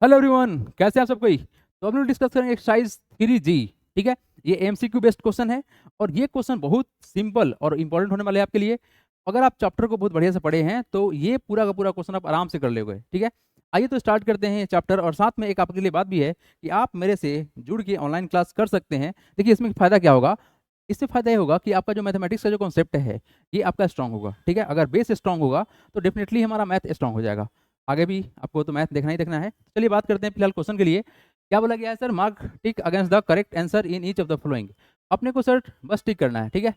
Hello everyone, कैसे हैं आप सब कोई। तो हम लोग डिस्कस करेंगे एक्सरसाइज 3G। ठीक है, ये एमसीक्यू बेस्ड क्वेश्चन है और ये क्वेश्चन बहुत सिंपल और इंपॉर्टेंट होने वाले हैं आपके लिए। अगर आप चैप्टर को बहुत बढ़िया से पढ़े हैं तो ये पूरा का पूरा क्वेश्चन आप आराम से कर लोगे। ठीक है, आइए तो स्टार्ट करते हैं ये चैप्टर। और साथ में एक आपके लिए बात भी है कि आप मेरे से जुड़ के ऑनलाइन क्लास कर सकते हैं। देखिए इसमें फ़ायदा क्या होगा, इससे फ़ायदा ये होगा कि आपका जो मैथमेटिक्स का जो कॉन्सेप्ट है ये आपका स्ट्रांग होगा। ठीक है, अगर बेस स्ट्रांग होगा तो डेफिनेटली हमारा मैथ स्ट्रांग हो जाएगा। आगे भी आपको तो मैथ देखना ही देखना है। चलिए बात करते हैं फिलहाल क्वेश्चन के लिए। क्या बोला गया है sir, mark tick against the correct answer in each of the following. अपने को सर बस टिक करना है। ठीक है,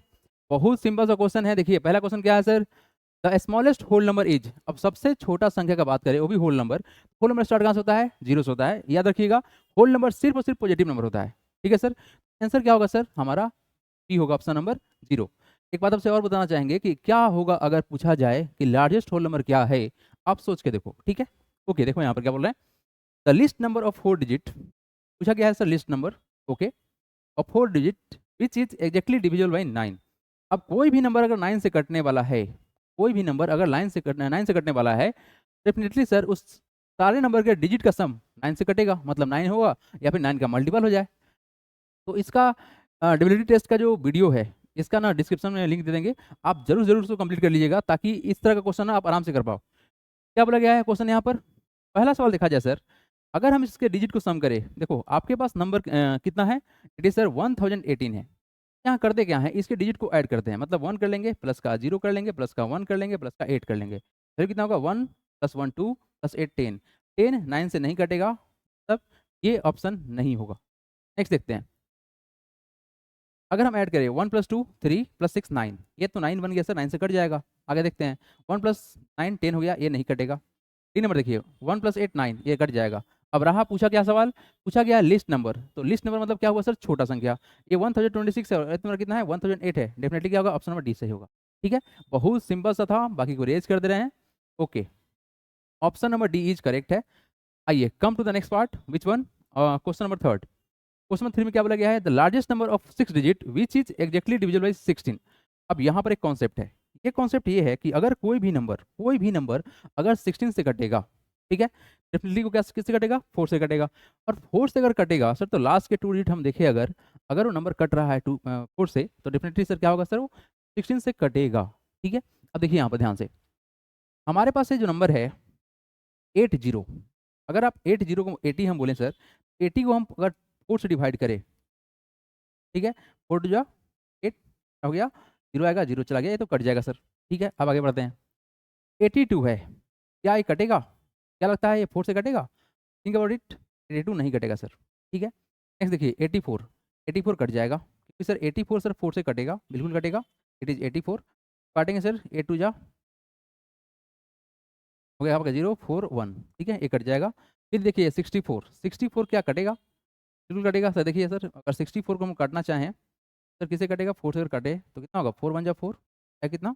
बहुत सिंपल सा क्वेश्चन है। देखिए पहला क्वेश्चन क्या है sir, the smallest whole number is. अब सबसे छोटा संख्या का बात करें वो भी होल नंबर स्टार्ट कहाँ से होता है, जीरो से होता है। याद रखिएगा, होल नंबर सिर्फ और सिर्फ पॉजिटिव नंबर होता है। ठीक है सर, आंसर क्या होगा सर, हमारा बी होगा, ऑप्शन नंबर जीरो। एक बात आपसे और बताना चाहेंगे कि क्या होगा अगर पूछा जाए कि लार्जेस्ट होल नंबर क्या है। आप सोच के देखो। ठीक है, ओके देखो यहाँ पर क्या बोल रहे हैं, the list number of 4 digit. पूछा गया है sir list number, okay, of 4 digit which is exactly divisible by 9। अब कोई भी नंबर अगर 9 से कटने वाला है, कोई भी नंबर अगर 9 से कटने वाला है, डेफिनेटली सर उस सारे नंबर के डिजिट का सम 9 से कटेगा, मतलब 9 होगा या फिर 9 का मल्टीपल हो जाए। तो इसका डिबिलिटी टेस्ट का जो वीडियो है इसका ना डिस्क्रिप्शन में लिंक दे देंगे, आप जरूर जरूर उसको कंप्लीट कर लीजिएगा ताकि इस तरह का क्वेश्चन ना आप आराम से कर पाओ। क्या बोला गया है क्वेश्चन यहाँ पर, पहला सवाल देखा जाए सर, अगर हम इसके डिजिट को सम करें, देखो आपके पास नंबर कितना है, इट इज सर 1018 है। यहाँ करते क्या है, इसके डिजिट को ऐड करते हैं, मतलब 1 कर लेंगे, प्लस का 0 कर लेंगे, प्लस का 1 कर लेंगे, प्लस का 8 कर लेंगे, फिर कितना होगा 1 प्लस 1 2 प्लस 8 10। 10 9 से नहीं कटेगा, तब ये ऑप्शन नहीं होगा। नेक्स्ट देखते हैं, अगर हम ऐड करें 1 प्लस 2 3 प्लस 6 9, ये तो 9 बन गया सर, 9 से कट जाएगा। आगे देखते हैं, 1 प्लस 9 10 हो गया, ये नहीं कटेगा। 3 नंबर देखिए, 1 प्लस 8 9, ये कट जाएगा। अब रहा पूछा क्या सवाल, पूछा गया लिस्ट नंबर। तो लिस्ट नंबर मतलब क्या हुआ सर, छोटा संख्या। ये 1026 है और नंबर कितना है 1008 है, डेफिनेटली क्या होगा, ऑप्शन नंबर डी सही होगा। ठीक है, बहुत सिंपल सा था, बाकी को रेज कर दे रहे हैं। Okay, option number D is correct है। आइए come to the next part, which one, question number third. Question number 3 में क्या बोला गया है, the largest number of 6 digit which is exactly divisible by 16। अब यहाँ पर एक कॉन्सेप्ट है, ये कॉन्सेप्ट ये है कि अगर कोई भी नंबर अगर 16 से कटेगा, ठीक है, डेफिनेटली को क्या किससे कटेगा, 4 से कटेगा। और 4 से अगर कटेगा सर तो लास्ट के 2 डिजिट हम देखें, अगर अगर वो नंबर कट रहा है 4 से, तो डेफिनेटली सर क्या होगा सर, वो 16 से कटेगा। ठीक है, अब देखिए यहाँ पर ध्यान से, हमारे पास ये जो नंबर है 80, अगर आप 80 को 80 हम बोलें सर, 80 को हम अगर 4 से डिवाइड करें, ठीक है, 4 टू जा 8 हो गया, 0 आएगा, 0 चला गया, ये तो कट जाएगा सर। ठीक है, अब आगे बढ़ते हैं, 82 है, क्या ये कटेगा, क्या लगता है ये 4 से कटेगा, थिंक अबाउट इट, 82 नहीं कटेगा सर। ठीक है, नेक्स्ट देखिए 84, 84 कट जाएगा क्योंकि सर 84 सर 4 से कटेगा, बिल्कुल कटेगा, इट इज 84। काटेंगे सर, 8 टू जा हो गया आपका 0 4 1, ठीक है, ये कट जाएगा। फिर देखिए 64, 64 क्या कटेगा, बिल्कुल कटेगा सर। देखिए सर, अगर 64 को हम काटना चाहें सर, किसे कटेगा, 4 से अगर काटे तो कितना होगा, 4 1 जा 4 है, कितना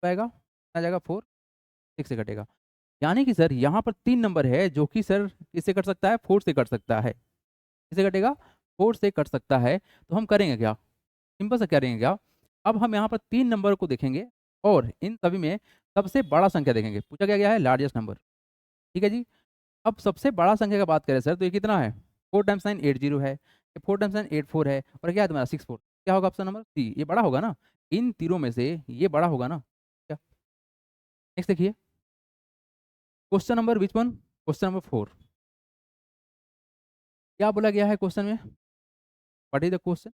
आएगा, कितना जाएगा 4, 6 से कटेगा। यानी कि सर यहाँ पर 3 नंबर है जो कि सर किससे कट सकता है, 4 से कट सकता है। किससे कटेगा, 4 से कट सकता है। तो हम करेंगे क्या, सिंपल सा करेंगे क्या, अब हम यहाँ पर 3 नंबर को देखेंगे और इन सभी में सबसे बड़ा संख्या देखेंगे। पूछा क्या गया है, लार्जेस्ट नंबर। ठीक है जी, अब सबसे बड़ा संख्या का बात करें सर तो ये कितना है, 4 टाइम्स 9 80 है, 4 टाइम्स 9 84 है, और क्या है तुम्हारा 64, क्या होगा ऑप्शन नंबर सी, ये बड़ा होगा ना, इन तीनों में से ये बड़ा होगा ना क्या। नेक्स्ट देखिए, question number which one, question number 4, क्या बोला गया है क्वेश्चन में, what is the question,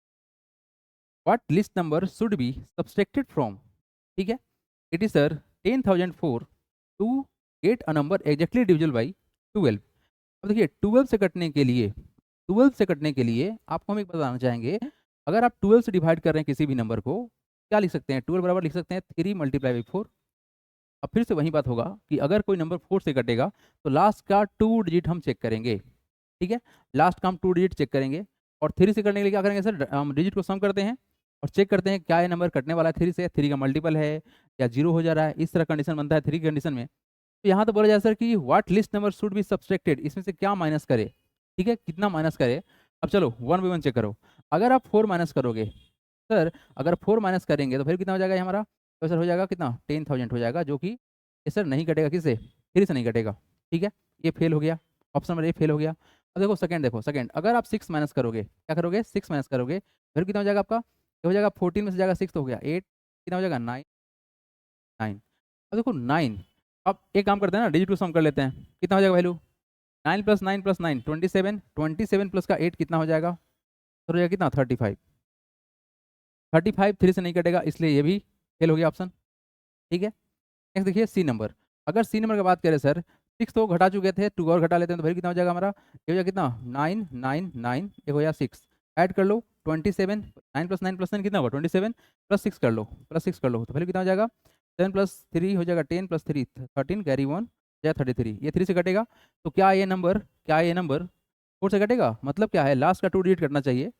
what least number should be subtracted from. ठीक है, it is sir 10,004 to get a number exactly divisible by 12। अब देखिए 12 से कटने के लिए आपको हम एक बताना चाहेंगे, अगर आप 12 से डिवाइड कर रहे हैं किसी भी नंबर को, क्या लिख सकते हैं, 12 बराबर लिख सकते हैं 3 मल्टीप्लाई बाई 4। अब फिर से वही बात होगा कि अगर कोई नंबर 4 से कटेगा तो लास्ट का 2 डिजिट हम चेक करेंगे। ठीक है, लास्ट का हम 2 डिजिट चेक करेंगे, और 3 से करने के लिए क्या करेंगे सर, हम डिजिट को सम करते हैं और चेक करते हैं क्या ये नंबर कटने वाला है 3 से, 3 का मल्टीपल है या 0 हो जा रहा है, इस तरह कंडीशन बनता है 3 की कंडीशन में। तो यहाँ तो बोला जाए सर कि what least number should be subtracted, इसमें से क्या माइनस करे। ठीक है, कितना माइनस करे। अब चलो 1 बाई 1 चेक करो, अगर आप 4 माइनस करोगे सर, अगर 4 माइनस करेंगे तो फिर कितना हो जाएगा ये हमारा, तो सर हो जाएगा कितना 10,000 हो जाएगा, जो कि ये सर नहीं कटेगा, किससे, 3 से नहीं कटेगा। ठीक है, ये फेल हो गया। ऑप्शन नंबर ए फेल हो गया। अब देखो सेकंड, अगर आप 6 माइनस करोगे, क्या करोगे, 6 माइनस करोगे, फिर कितना हो जाएगा आपका, ये हो जाएगा 14 में से जाएगा 6 तो हो गया 8, कितना हो जाएगा 9, 9। अब देखो 9, अब एक काम करते हैं ना, डिजिट को सम कर लेते हैं, कितना हो जाएगा वैल्यू, 9 प्लस 9 प्लस 9 27, 27 प्लस का 8 कितना हो जाएगा, तो हो जाएगा कितना 35, 35 3 से नहीं कटेगा, इसलिए ये भी फेल हो गया ऑप्शन। ठीक है, नेक्स्ट देखिए सी नंबर, अगर सी नंबर की बात करें सर, 6 तो घटा चुके थे, 2 और घटा लेते हैं तो फिर कितना हो जाएगा हमारा, ये हो जाएगा कितना 9 9 9, ये हो गया 6, ऐड कर लो 27, 9 प्लस 9 प्लस 9 कितना होगा 27, प्लस 6 कर लो, प्लस 6 कर लो तो फिर कितना हो जाएगा 7 प्लस 3 हो जाएगा 10 प्लस 3 13, कैरी 1 या 33, ये 3 से कटेगा, तो क्या ये नंबर 4 से कटेगा, मतलब क्या है, लास्ट का 2 डिजिट कटना चाहिए।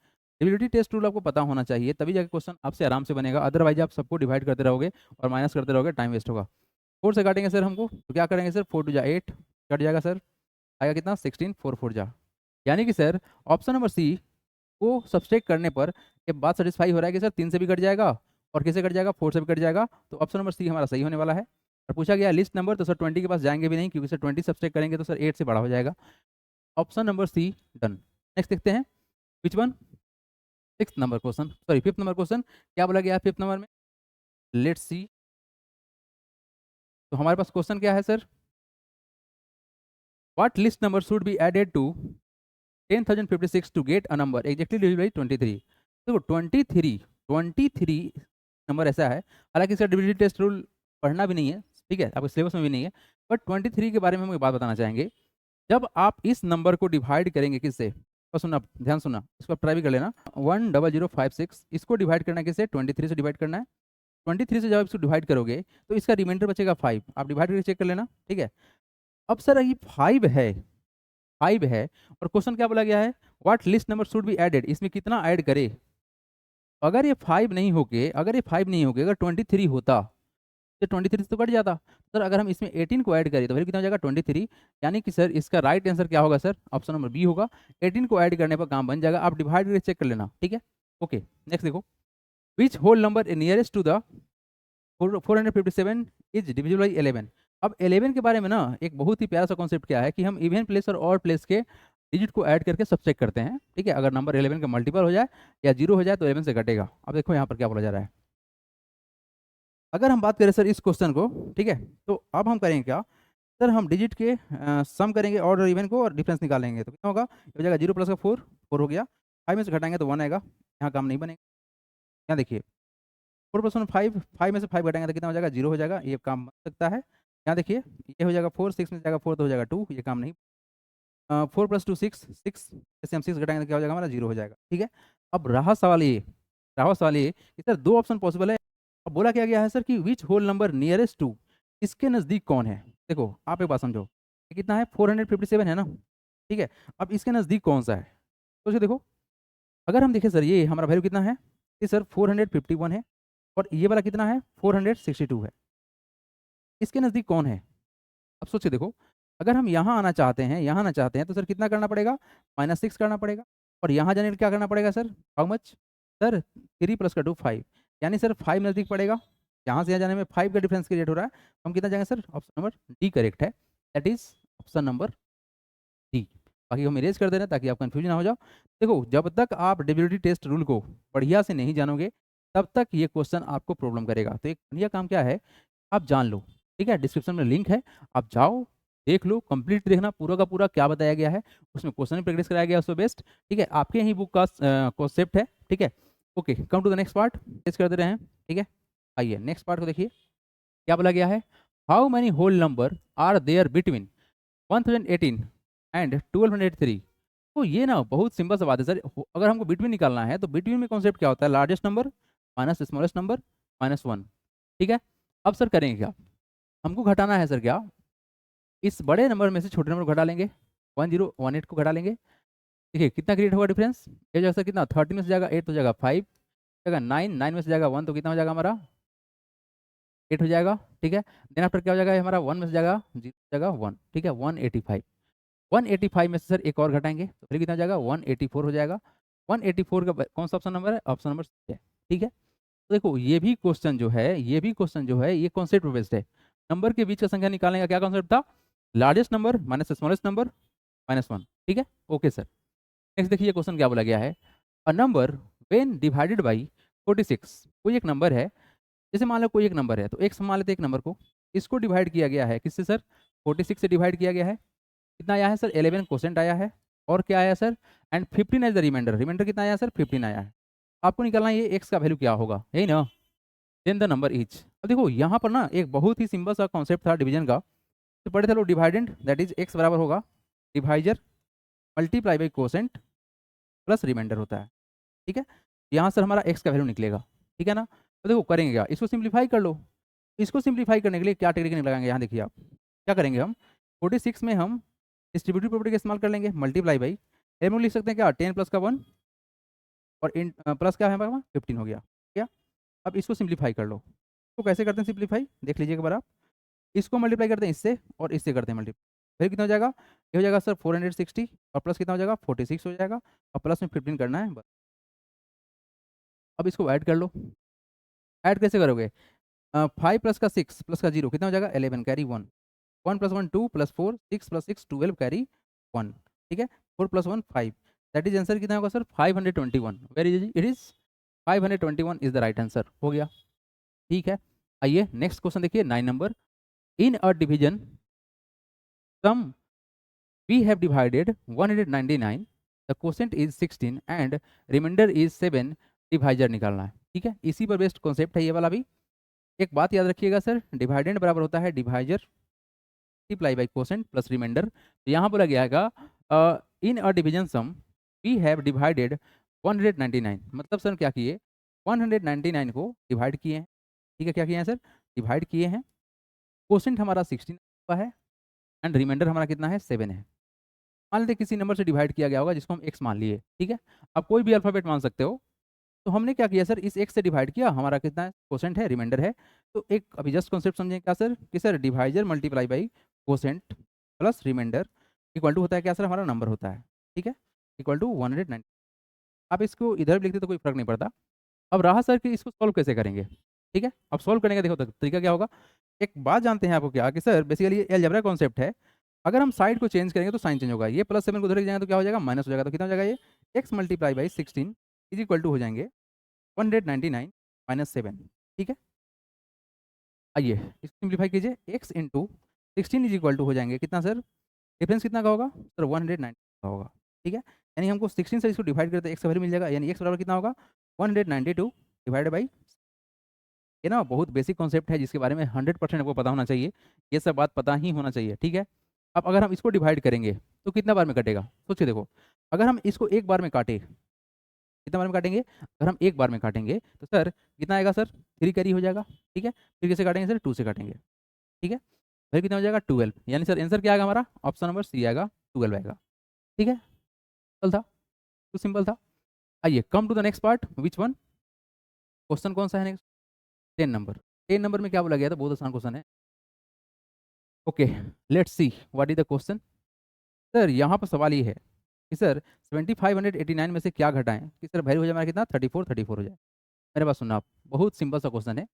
डिविजिबिलिटी टेस्ट रूल आपको पता होना चाहिए, तभी जाके क्वेश्चन आपसे आराम से बनेगा, अदरवाइज आप सबको डिवाइड करते रहोगे और माइनस करते रहोगे, टाइम वेस्ट होगा। 4 से काटेंगे सर हमको, तो क्या करेंगे सर, 4 टू जा 8 कट जाएगा सर, आएगा कितना 16, 4 4 जा, यानी कि सर ऑप्शन नंबर सी को सब्सट्रैक्ट करने पर ये बात सेटिस्फाई हो रहा है कि सर 3 से भी कट जाएगा और किससे कट जाएगा, 4 से भी कट जाएगा, तो ऑप्शन नंबर सी हमारा सही होने वाला है। और पूछा गया लिस्ट नंबर, तो सर 20 के पास जाएंगे भी नहीं, क्योंकि सर 20 सब्सट्रैक्ट करेंगे तो सर 8 से बड़ा हो जाएगा, option number C done. Next देखते हैं which one, 6th number question, sorry 5th number question, क्या बोला गया है 5th नंबर में, लेट्स सी। तो हमारे पास क्वेश्चन क्या है sir, what least number should be added to 10,056 to get a number exactly divisible by 23। देखो 23 नंबर ऐसा है, हालांकि इसका डिविजिबिलिटी टेस्ट रूल पढ़ना भी नहीं है, ठीक है, आपके सिलेबस में भी नहीं है, बट 23 के बारे में हम एक बात बताना चाहेंगे। जब आप इस नंबर को डिवाइड करेंगे किससे, तो सुनना, ध्यान सुनना, इसको आप ट्राई भी कर लेना, 10056, इसको डिवाइड करना है किससे, 23 से डिवाइड करना है। 23 से जब इसको डिवाइड करोगे तो इसका रिमाइंडर बचेगा 5, आप डिवाइड करके चेक कर लेना, ठीक है। अब सर ये 5 है और क्वेश्चन क्या बोला गया है, what least number should be added, इसमें कितना ऐड करे, अगर ये 5 नहीं होके, अगर 23 होता तो 23 तो कट जाता, सर अगर हम इसमें 18 को ऐड करें तो फिर कितना हो जाएगा 23, यानी कि सर इसका राइट आंसर क्या होगा सर, ऑप्शन नंबर बी होगा, 18 को ऐड करने पर काम बन जाएगा, आप डिवाइड करके चेक कर लेना, ठीक है। ओके, नेक्स्ट देखो, which whole number nearest to the 457 is divisible by 11। अब 11 के बारे में ना एक बहुत ही प्यारा सा कॉन्सेप्ट क्या है कि हम इवन प्लेस और ऑड प्लेस के डिजिट को ऐड करके सब्ट्रैक्ट करते हैं, ठीक है, अगर नंबर 11 का मल्टीपल हो जाए या 0 हो जाए तो 11 से घटेगा। अब देखो यहाँ पर क्या बोला जा रहा है, अगर हम बात करें सर इस क्वेश्चन को, ठीक है, तो अब हम करेंगे क्या, सर हम डिजिट के सम करेंगे ऑड और इवन को और डिफरेंस निकालेंगे, तो कितना होगा, ये हो जाएगा 0 प्लस का 4 हो गया, 5 में से घटाएंगे तो 1 आएगा, यहाँ काम नहीं बनेगा, यहाँ देखिए 4 प्लस 1 5, 5 में से 5 घटाएंगे तो कितना हो जाएगा 0 हो जाएगा, ये काम बन सकता है। यहाँ देखिए ये हो जाएगा 4, 6 में से जाएगा 4 तो हो जाएगा 2, ये काम नहीं, 4 प्लस 2 6, 6 जैसे हम 6 घटाएंगे तो क्या हो जाएगा हमारा 0 हो जाएगा, ठीक है। अब रहा सवाल ये कि सर 2 ऑप्शन पॉसिबल है, अब बोला क्या गया है सर कि which whole number nearest to, इसके नज़दीक कौन है। देखो आप एक बात समझो, ये कितना है 457 है ना, ठीक है, अब इसके नज़दीक कौन सा है, तो देखो अगर हम देखें सर ये हमारा वैल्यू कितना है, ये सर 451 है और ये वाला कितना है 462 है, इसके नज़दीक कौन है। अब सोचिए देखो, अगर हम यहाँ आना चाहते हैं तो सर कितना करना पड़ेगा, -6 करना पड़ेगा, और यहाँ जाने के लिए क्या करना पड़ेगा sir, how much, sir 3 plus का 2 5, यानी सर 5 नज़दीक पड़ेगा, यहाँ से यहाँ जाने में 5 का डिफरेंस क्रिएट हो रहा है, तो हम कितना जाएंगे sir, option number D correct है, that is option number D. बाकी हम इरेज कर दे रहे हैं ताकि आप कन्फ्यूजन ना हो जाओ। देखो जब तक आप डिविजिबिलिटी टेस्ट रूल को बढ़िया से नहीं जानोगे तब तक ये क्वेश्चन आपको प्रॉब्लम करेगा, तो एक बढ़िया काम क्या है, आप जान लो, ठीक है, डिस्क्रिप्शन में लिंक है, आप जाओ देख लो, कंप्लीट देखना पूरा का पूरा क्या बताया गया है, उसमें क्वेश्चन भी प्रैक्टिस कराया गया है, उससे बेस्ट, ठीक है, आपके ही बुक का कॉन्सेप्ट है, ठीक है। Okay, come to the next part, test कर दे रहे हैं, ठीक है। आइए नेक्स्ट पार्ट को देखिए, क्या बोला गया है, how many whole number are there between 1018 and 1203। तो ये ना बहुत सिंपल सा बात है सर, अगर हमको बिटवीन निकालना है तो बिटवीन में कॉन्सेप्ट क्या होता है, largest number minus smallest number -1, ठीक है। अब सर करेंगे क्या, हमको घटाना है सर क्या, इस बड़े नंबर में से छोटे नंबर को घटा लेंगे, 1018 को घटा लेंगे, देखिए कितना क्रिएट होगा डिफरेंस, ये जैसा कितना 13 में से जाएगा 8 तो जाएगा 5, जाएगा 9, 9 में से जाएगा 1 तो कितना हो जाएगा हमारा 8 हो जाएगा, ठीक है। देन आफ्टर क्या हो जाएगा हमारा 1 में से जाएगा 0 हो जाएगा 1, ठीक है, 185, 185 में से सर एक और घटाएंगे तो फिर कितना हो जाएगा 184 हो जाएगा, 184 का कौन सा ऑप्शन नंबर है, ऑप्शन नंबर सी है, ठीक है। तो देखो ये भी क्वेश्चन जो है ये कॉन्सेप्ट बेस्ड है, नंबर के बीच का संख्या निकालने का क्या कॉन्सेप्ट था, largest number minus smallest number -1, ठीक है। Okay sir. नेक्स्ट देखिए क्वेश्चन क्या बोला गया है, a number when divided by 46, कोई एक नंबर है, जैसे मान लो कोई एक नंबर है, तो एक मान लेते हैं एक नंबर को, इसको डिवाइड किया गया है किससे सर, 46 से डिवाइड किया गया है, कितना आया है सर, 11 क्वोशेंट आया है, और क्या आया sir, and 15 as the remainder, remainder कितना आया सर, 15 आया है। आपको निकालना है ये एक्स का वैल्यू क्या होगा, यही ना, देन द नंबर इज। अब देखो यहाँ पर ना एक बहुत ही सिंपल सा कॉन्सेप्ट था डिवीजन का, तो पढ़े थे लोग, डिवाइडेंड दैट इज एक्स बराबर होगा divisor multiply by quotient plus remainder होता है, ठीक है। यहाँ सर हमारा एक्स का वैल्यू निकलेगा, ठीक है ना। तो देखो करेंगे क्या, इसको सिंप्लीफाई कर लो। इसको सिंप्लीफाई करने के लिए क्या टेक्निक लगाएंगे, यहाँ देखिए आप क्या करेंगे, हम 46 में हम डिस्ट्रीब्यूटिव प्रॉपर्टी का इस्तेमाल कर लेंगे, मल्टीप्लाई बाई एम लिख सकते हैं क्या, 10 प्लस का 1 और इन प्लस क्या है हमारे पास 15 हो गया, क्या। अब इसको सिंप्लीफाई कर लो, तो कैसे करते हैं सिंप्लीफाई, देख लीजिए एक बार आप, इसको मल्टीप्लाई करते हैं इससे और इससे करते हैं मल्टीप्लाई, फिर कितना हो जाएगा, ये हो जाएगा सर 460 और प्लस कितना हो जाएगा 46 हो जाएगा, और प्लस में 15 करना है बस। अब इसको ऐड कर लो, ऐड कैसे करोगे, 5 प्लस का 6 प्लस का 0 कितना हो जाएगा 11 carry 1, 1 plus 1 2 plus 4 6 plus 6 12 carry 1, ठीक है, 4 प्लस 1 5, दैट इज आंसर कितना होगा sir 521, where is it is 521 is the right answer, हो गया, ठीक है। आइए नेक्स्ट क्वेश्चन देखिए 9 number, in a division sum we have divided 199, the quotient is 16 and remainder is 7, divisor निकालना है, ठीक है। इसी पर बेस्ड कॉन्सेप्ट है ये वाला भी। एक बात याद रखिएगा सर, डिवाइडेंड बराबर होता है divisor multiply by quotient plus remainder. तो यहाँ बोला गया है in a division sum we have divided 199, मतलब सर क्या किए, 199 को डिवाइड किए हैं, ठीक है, क्या किए हैं सर, डिवाइड किए हैं, क्वोशेंट हमारा 16 हुआ है एंड रिमाइंडर हमारा कितना है 7 है। मान लेते किसी नंबर से डिवाइड किया गया होगा जिसको हम एक्स मान लिए, ठीक है, आप कोई भी अल्फाबेट मान सकते हो। तो हमने क्या किया सर, इस एक्स से डिवाइड किया, हमारा कितना है क्वोशेंट है, रिमाइंडर है। तो एक अभी जस्ट कॉन्सेप्ट समझें क्या सर, कि sir divisor multiply by quotient plus remainder equal to होता है क्या सर, हमारा नंबर होता है, ठीक है, इक्वल टू 190। आप इसको इधर भी लिखते तो कोई फर्क नहीं पड़ता। अब रहा सर कि इसको सॉल्व कैसे करेंगे, ठीक है। अब सॉल्व करने का देखो तरीका क्या होगा, एक बात जानते हैं आपको क्या, कि सर बेसिकली ये अलजेब्रा कॉन्सेप्ट है, अगर हम साइड को चेंज करेंगे तो साइन चेंज होगा, ये प्लस 7 को उधर ले जाएंगे तो क्या हो जाएगा माइनस हो जाएगा, तो कितना हो जाएगा ये x multiply by 16 is equal to हो जाएंगे 199 माइनस 7, ठीक है। आइए इसको सिंप्लीफाई कीजिए, x into 16 is equal to हो जाएंगे कितना सर, डिफरेंस कितना का होगा सर 190 का होगा, ठीक है। यानी हमको 16 से इसको डिवाइड करते एक्स का वैल्यू मिल जाएगा, यानी एक्स बराबर कितना होगा 192 डिवाइड बाई, ये ना बहुत बेसिक कॉन्सेप्ट है जिसके बारे में 100% आपको पता होना चाहिए, ये सब बात पता ही होना चाहिए, ठीक है। अब अगर हम इसको डिवाइड करेंगे तो कितना बार में कटेगा, सोचिए देखो, अगर हम इसको एक बार में काटे, कितना बार में काटेंगे, अगर हम एक बार में काटेंगे तो सर कितना आएगा सर 3 कैरी हो जाएगा, ठीक है, फिर कैसे काटेंगे सर 2 से काटेंगे, ठीक है, फिर कितना हो जाएगा 12, यानी सर आंसर क्या आएगा हमारा, ऑप्शन नंबर सी आएगा 12 आएगा, ठीक है। सिंपल था, तो सिंपल था। आइए come to the next part, which one, question कौन सा है नेक्स्ट, 10 नंबर। 10 नंबर में क्या बोला गया था, बहुत आसान क्वेश्चन है। Okay, let's see what is the question. Sir यहाँ पर सवाल ये है कि सर 7589 में से क्या घटाएं कि सर वैल्यू हो जाए हमारा कितना 34 हो जाए। मेरे पास सुनना आप, बहुत सिंपल सा क्वेश्चन है।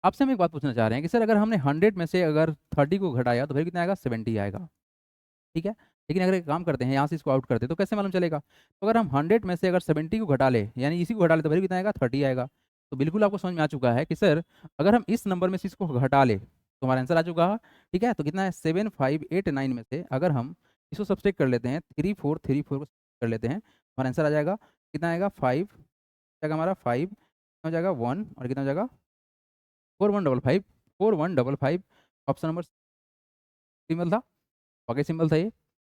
आपसे हम एक बात पूछना चाह रहे हैं कि सर अगर हमने 100 में से अगर 30 को घटाया तो फिर कितना आएगा 70 आएगा, ठीक है। लेकिन अगर एक काम करते हैं यहाँ से इसको आउट करते हैं तो कैसे मालूम चलेगा, तो अगर हम 100 में से अगर 70 को घटा ले, यानी इसी को घटा ले, तो फिर कितना आएगा 30 आएगा। तो बिल्कुल आपको समझ में आ चुका है कि सर अगर हम इस नंबर में से इसको घटा ले तो हमारा आंसर आ चुका है, ठीक है। तो कितना है 7589 में से अगर हम इसको सब्सट्रैक्ट कर लेते हैं 3434 को कर लेते हैं, हमारा आंसर आ जाएगा कितना आएगा 5 जाएगा हमारा 5 हो जाएगा 1 और कितना हो जाएगा 4155 ऑप्शन नंबर सिंपल था, वाकई सिंपल था ये।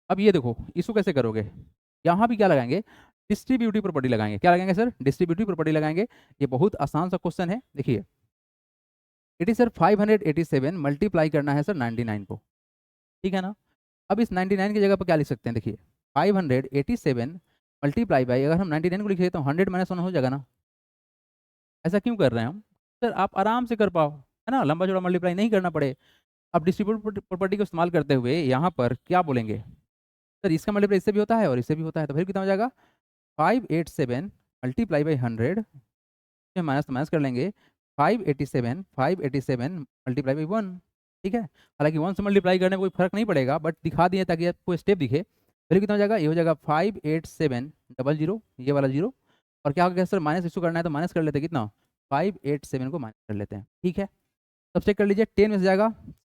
अब ये देखो इसको कैसे करोगे, यहाँ भी क्या लगाएंगे, डिस्ट्रीब्यूटिव प्रॉपर्टी लगाएंगे, क्या लगाएंगे सर डिस्ट्रीब्यूटिव प्रॉपर्टी लगाएंगे। ये बहुत आसान सा क्वेश्चन है, देखिए इट इज सर 587 मल्टीप्लाई करना है सर 99 को, ठीक है ना। अब इस 99 की जगह पर क्या लिख सकते हैं, देखिए 587 मल्टीप्लाई बाई, अगर हम 99 को लिखे तो 100 माइनस 1 हो जाएगा ना। ऐसा क्यों कर रहे हैं हम, सर आप आराम से कर पाओ, है ना, लंबा चौड़ा मल्टीप्लाई नहीं करना पड़े। अब डिस्ट्रीब्यूटिव प्रॉपर्टी को इस्तेमाल करते हुए यहाँ पर क्या बोलेंगे, सर इसका मल्टीप्लाई इससे भी होता है और इससे भी होता है, तो फिर कितना हो जाएगा 587 मल्टीप्लाई बाई 100, माइनस तो माइनस कर लेंगे, 587 मल्टीप्लाई बाई 1, ठीक है। हालांकि 1 से मल्टीप्लाई करने में कोई फर्क नहीं पड़ेगा, बट दिखा दिए ताकि आपको स्टेप दिखे। वैल्यू कितना हो जाएगा, ये हो जाएगा 58700, ये वाला जीरो, और क्या हो गया सर, माइनस इसको करना है तो माइनस कर लेते हैं, कितना 587 को माइनस कर लेते हैं, ठीक है। तब चेक कर लीजिए, 10 में से जाएगा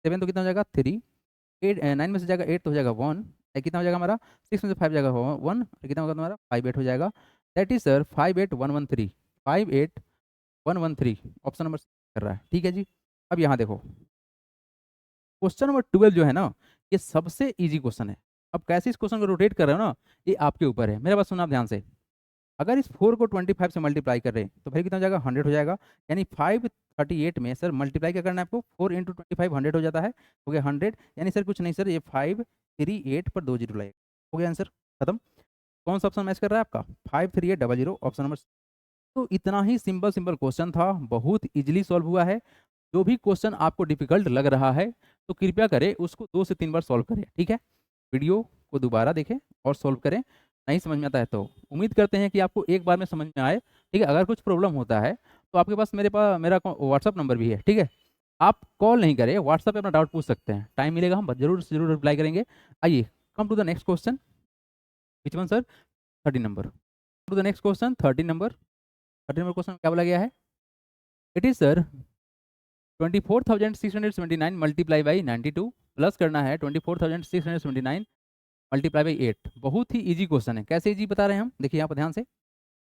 7 तो कितना हो जाएगा 3, 9 में से जाएगा 8 तो हो जाएगा 1, कितना हो जाएगा हमारा, 6 में से 5 जाएगा 1, कितना होगा तुम्हारा 58 हो जाएगा। That is sir 58113, 58113 option number कर रहा है, ठीक है जी। अब यहाँ देखो क्वेश्चन नंबर 12 जो है ना, ये सबसे इजी क्वेश्चन है। अब कैसे इस क्वेश्चन को रोटेट कर रहे हो ना, ये आपके ऊपर है। मेरा बात सुनना आप ध्यान से, अगर इस 4 को 25 से मल्टीप्लाई कर रहे हैं तो भाई कितना हो जाएगा 100 हो जाएगा, यानी 538 में सर मल्टीप्लाई क्या करना है आपको, 4 इंटू 25 100 हो जाता है, हो गया 100, यानी सर कुछ नहीं सर, ये 538 पर 2 जीरो लगेगा, हो गया आंसर खत्म। कौन सा ऑप्शन मैच कर रहा है आपका, 53800 ऑप्शन नंबर। तो इतना ही सिंपल सिंपल क्वेश्चन था, बहुत इजीली सॉल्व हुआ है। जो भी क्वेश्चन आपको डिफिकल्ट लग रहा है तो कृपया करें उसको 2 से 3 बार सॉल्व करें, ठीक है। वीडियो को दोबारा देखें और सॉल्व करें, नहीं समझ में आता है तो उम्मीद करते हैं कि आपको एक बार में समझ में आए, ठीक है। अगर कुछ प्रॉब्लम होता है तो आपके पास मेरा व्हाट्सअप नंबर भी है, ठीक है। आप कॉल नहीं करें, व्हाट्सअप पे अपना डाउट पूछ सकते हैं, टाइम मिलेगा हम जरूर से जरूर रिप्लाई करेंगे। आइए come to the next question, which one sir, 13 number. To the next question 13 number. 13 number question क्या बोला गया है, it is sir 24,679 multiply by 92 plus करना है 24,679 मल्टीप्लाई बाई 8। बहुत ही इजी क्वेश्चन है। कैसे इजी बता रहे हैं हम, देखिए यहाँ पर ध्यान से,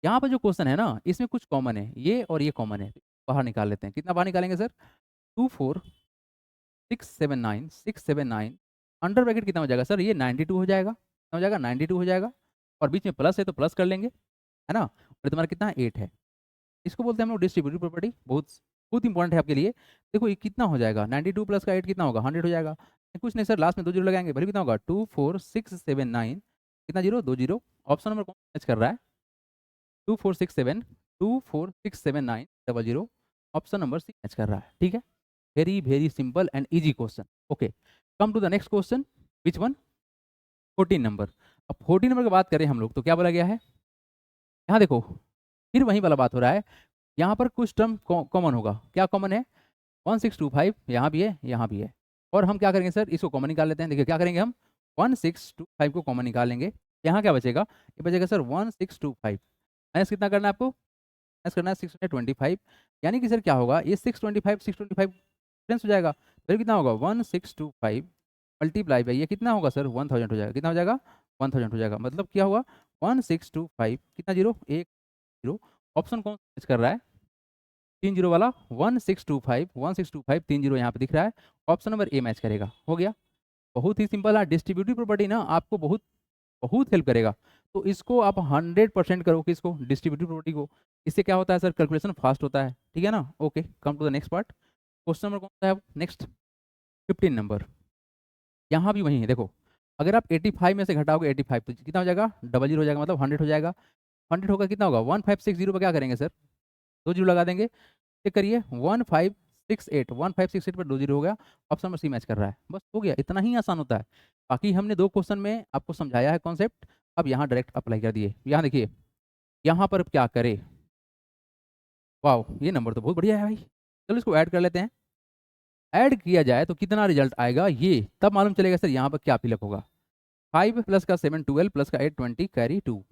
यहाँ पर जो क्वेश्चन है ना इसमें कुछ कॉमन है, ये और ये कॉमन है, बाहर निकाल लेते हैं। कितना बाहर निकालेंगे सर, 24,679 अंडर ब्रैकेट कितना हो जाएगा सर, ये 92 हो जाएगा, कितना हो जाएगा 92 हो जाएगा, और बीच में प्लस है तो प्लस कर लेंगे, है ना। और तुम्हारा कितना है 8 है, इसको बोलते हैं हम लोग डिस्ट्रीब्यूटिव प्रॉपर्टी, बहुत बहुत इंपॉर्टेंट है आपके लिए। देखो ये कितना हो जाएगा, 92 प्लस का 8 कितना होगा 100 हो जाएगा, कुछ नहीं सर, लास्ट में 2 जीरो लगाएंगे, वैल्यू कितना होगा 24,679, कितना जीरो 2 जीरो। ऑप्शन नंबर कौन मैच कर रहा है, 24,679 ऑप्शन नंबर सी मैच कर रहा है, ठीक है। Very very simple and easy question. Okay, come to the next question, which one, 14 number. अब 14 नंबर की बात करें हम लोग तो क्या बोला गया है, यहाँ देखो फिर वही वाला बात हो रहा है। यहाँ पर कुछ टर्म कॉमन होगा, क्या कॉमन है, 1625 यहाँ भी है यहाँ भी है, और हम क्या करेंगे सर, इसको कॉमन निकाल लेते हैं। देखिए क्या करेंगे हम, 1625 को कॉमन निकालेंगे, यहाँ क्या बचेगा, ये बचेगा सर 1625, माइनस कितना करना है आपको, माइनस करना है 625, यानी कि सर क्या होगा, ये 625 डिफरेंस हो जाएगा, फिर कितना होगा 1625 मल्टीप्लाई बाई ये कितना होगा सर 1000 हो जाएगा, कितना हो जाएगा 1000 हो जाएगा, मतलब क्या हुआ 1625 कितना जीरो एक जीरो। ऑप्शन कौन मैच कर रहा है, 3 जीरो वाला, 1625 3 जीरो यहाँ पे दिख रहा है, ऑप्शन नंबर ए मैच करेगा, हो गया। बहुत ही सिंपल है, डिस्ट्रीब्यूटिव प्रॉपर्टी ना आपको बहुत बहुत हेल्प करेगा। तो इसको आप 100% करो कि इसको डिस्ट्रीब्यूटिव प्रॉपर्टी को, इससे क्या होता है सर, कैलकुलेशन फास्ट होता है, ठीक है ना। Okay, come to the next part, question number कौन सा है नेक्स्ट, 15 नंबर। यहाँ भी वही है, देखो अगर आप 85 में से घटाओगे 85 तो कितना हो जाएगा, डबल जीरो हो जाएगा, मतलब 100 हो जाएगा। 100 होगा कितना होगा 1560 पर क्या करेंगे सर, 2 जीरो लगा देंगे, चेक करिए 1568 पर 2 जीरो हो गया, ऑप्शन नंबर सी मैच कर रहा है, बस हो गया, इतना ही आसान होता है। बाकी हमने 2 क्वेश्चन में आपको समझाया है कॉन्सेप्ट, अब यहाँ डायरेक्ट अप्लाई कर दिए। यहाँ देखिए, यहाँ पर क्या करें, वाह ये नंबर तो बहुत बढ़िया है भाई, चलो इसको ऐड कर लेते हैं। ऐड किया जाए तो कितना रिजल्ट आएगा, ये तब मालूम चलेगा सर यहाँ पर क्या फिलअप होगा। 5 प्लस का 7 12 प्लस का 8 20 कैरी 2,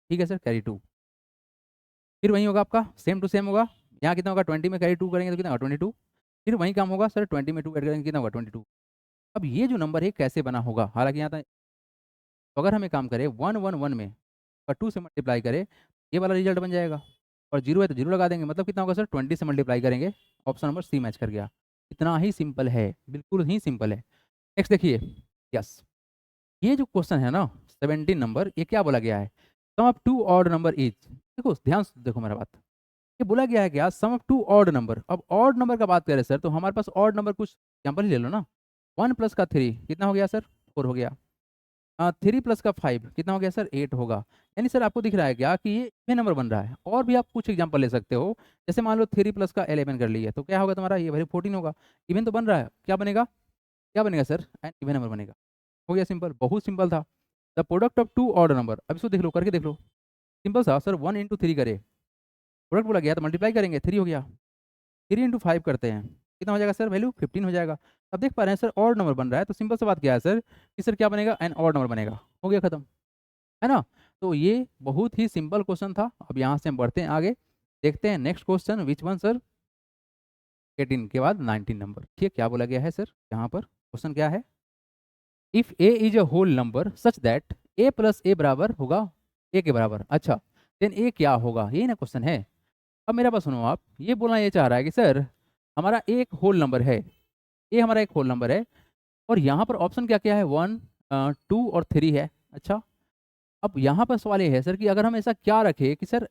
ठीक है सर कैरी 2, फिर वही होगा आपका सेम टू सेम होगा। यहाँ कितना होगा 20 में कैरी 2 करेंगे तो कितना होगा 22, फिर वही काम होगा सर 20 में 2 ऐड करेंगे कितना होगा 22। अब ये जो नंबर है कैसे बना होगा, हालांकि यहाँ तो अगर हम एक काम करें 111 में और 2 से मल्टीप्लाई करें, ये वाला रिजल्ट बन जाएगा, और जीरो है तो जीरो लगा देंगे, मतलब कितना होगा सर 20 से मल्टीप्लाई करेंगे, ऑप्शन नंबर सी मैच कर गया। इतना ही सिंपल है, बिल्कुल ही सिंपल है। नेक्स्ट देखिए, यस ये जो क्वेश्चन है ना 17 नंबर, ये क्या बोला गया है, sum of two odd number is, देखो ध्यान से देखो मेरा बात, ये बोला गया है क्या, सम ऑफ टू ऑड नंबर। अब ऑड नंबर का बात करें सर तो हमारे पास ऑड नंबर कुछ एग्जाम्पल ही ले लो ना, 1 प्लस का 3 कितना हो गया सर 4 हो गया, 3 प्लस का 5 कितना हो गया सर 8 होगा। यानी सर आपको दिख रहा है क्या कि ये इवन नंबर बन रहा है, और भी आप कुछ एग्जांपल ले सकते हो, जैसे मान लो 3 प्लस का 11 कर लिया तो क्या होगा तुम्हारा, ये वैल्यू 14 होगा, इवन तो बन रहा है, क्या बनेगा सर एन इवन नंबर बनेगा, हो गया सिंपल, बहुत सिंपल था। The product of two odd number, अब इसको देख लो करके देख लो, सिंपल सा सर 1 इंटू 3 करे, प्रोडक्ट बोला गया तो मल्टीप्लाई करेंगे 3 हो गया, 3 इंटू 5 करते हैं कितना हो जाएगा सर, वैल्यू 15 हो जाएगा। अब देख पा रहे हैं सर ऑड नंबर बन रहा है, तो सिंपल सा बात क्या है सर कि सर क्या बनेगा, एन ऑड नंबर बनेगा, हो गया खत्म, है ना। तो ये बहुत ही सिंपल क्वेश्चन था। अब यहाँ से हम बढ़ते हैं आगे, देखते हैं next question. Which one sir? 18 के बाद 19 नंबर। ठीक, क्या बोला गया है सर यहाँ पर? क्वेश्चन क्या है? If A is a whole number such that A plus A बराबर होगा ए के बराबर। अच्छा, देन ए क्या होगा, यही ना क्वेश्चन है। अब मेरा बात सुनो आप, ये बोलना ये चाह रहा है कि सर हमारा ए एक होल नंबर है, ए हमारा एक होल नंबर है, और यहाँ पर ऑप्शन क्या क्या है, 1 2 और 3 है। अच्छा, अब यहाँ पर सवाल ये है सर कि अगर हम ऐसा क्या रखें कि सर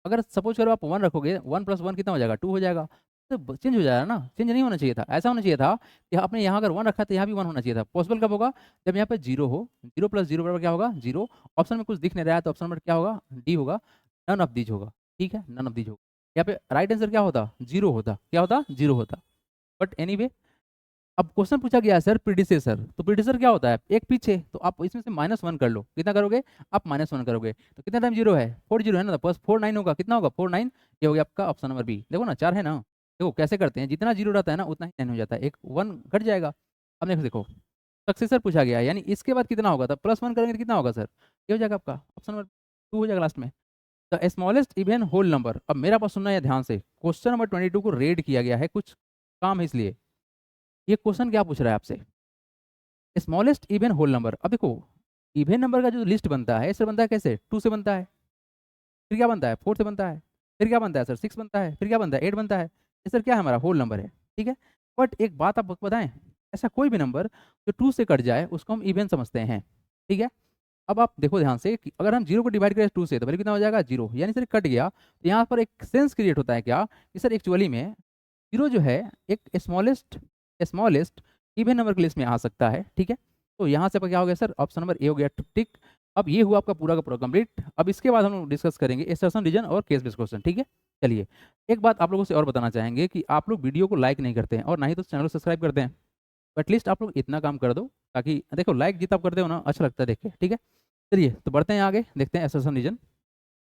अगर सपोज करो आप 1 रखोगे, 1 प्लस 1 कितना हो जाएगा, 2 हो जाएगा। तो चेंज हो जाएगा ना, चेंज नहीं होना चाहिए था, ऐसा होना चाहिए था कि आपने यहाँ अगर 1 रखा तो यहाँ भी 1 होना चाहिए था। पॉसिबल कब होगा, जब यहाँ पे 0 हो, 0 प्लस 0 बराबर क्या होगा, 0। ऑप्शन में कुछ दिख नहीं रहा है तो ऑप्शन नंबर क्या होगा, डी होगा, नन ऑफ दीज होगा। ठीक है, नन ऑफ दीज होगा। यहाँ पे राइट आंसर क्या होता, 0 होता, क्या होता, 0 होता। बट एनीवे, अब क्वेश्चन पूछा गया है सर प्रीडिसेसर, तो प्रीडिसेसर क्या होता है, एक पीछे, तो आप इसमें से -1 कर लो, कितना करोगे आप, -1 करोगे, तो कितना टाइम 0 है, 4 0 है ना, तो प्लस 4 9 होगा, कितना होगा 4 9, ये हो गया आपका ऑप्शन नंबर बी। देखो ना 4 है ना, देखो कैसे करते हैं, जितना 0 रहता है ना उतना ही 9 हो जाता है, एक 1 घट जाएगा। अब नेक्स्ट देखो, सक्सेसर पूछा गया है, यानी इसके बाद कितना होगा, तो +1 करेंगे तो कितना होगा सर, ये हो जाएगा आपका ऑप्शन नंबर 2 हो जाएगा लास्ट में। The smallest even whole number. अब मेरा पास सुनना है ध्यान से, क्वेश्चन नंबर 22 को रेड किया गया है, कुछ काम है इसलिए। ये क्वेश्चन क्या पूछ रहा है आपसे, स्मॉलेस्ट इवन होल नंबर। अब देखो, इवन नंबर का जो लिस्ट बनता है, इससे बनता है कैसे, 2 से बनता है, फिर क्या बनता है 4 से बनता है, फिर क्या बनता है सर 6 बनता है, फिर क्या बनता है 8 बनता है। ये सर क्या है, हमारा होल नंबर है। ठीक है, बट एक बात आपको बताएं, ऐसा कोई भी नंबर जो 2 से कट जाए उसको हम इवन समझते हैं। ठीक है, अब आप देखो ध्यान से कि अगर हम 0 को डिवाइड करें 2 से तो वैल्यू कितना हो जाएगा, 0, यानी सर कट गया। तो यहाँ पर एक सेंस क्रिएट होता है क्या, कि सर एक्चुअली में 0 जो है एक स्मॉलेस्ट स्मॉलेस्ट इवन नंबर की लिस्ट में आ सकता है। ठीक है, तो यहाँ से आपका क्या हो गया सर, ऑप्शन नंबर ए हो गया टिक। अब ये हुआ आपका पूरा का पूरा कंप्लीट। अब इसके बाद हम लोग डिस्कस करेंगे एसर्शन रीजन और केस बेस्ड क्वेश्चन। ठीक है, चलिए एक बात आप लोगों से और बताना चाहेंगे कि आप लोग वीडियो को लाइक नहीं करते हैं और ना ही तो चैनल को सब्सक्राइब करते हैं। एटलीस्ट आप लोग इतना काम कर दो, ताकि देखो लाइक जितना आप करते हो ना अच्छा लगता है देख के। ठीक है, चलिए तो बढ़ते हैं आगे, देखते हैं एसर्शन रीजन।